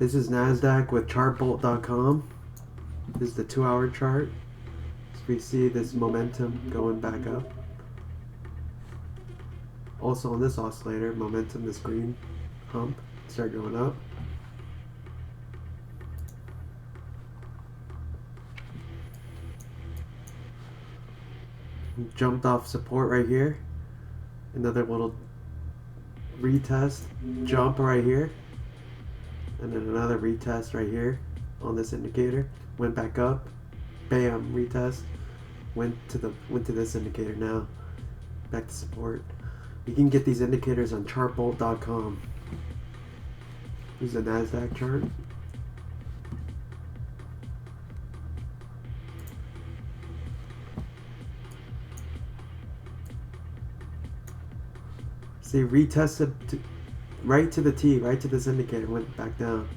This is NASDAQ with chartbolt.com. This is the 2-hour chart. So we see this momentum going back up. Also on this oscillator, momentum, this green hump, start going up. Jumped off support right here. Another little retest, jump right here. And then another retest right here on this indicator. Went back up. Bam, retest. Went to this indicator now. Back to support. You can get these indicators on chartbolt.com. Use the NASDAQ chart. See, retested right to the T, right to this indicator, went back down.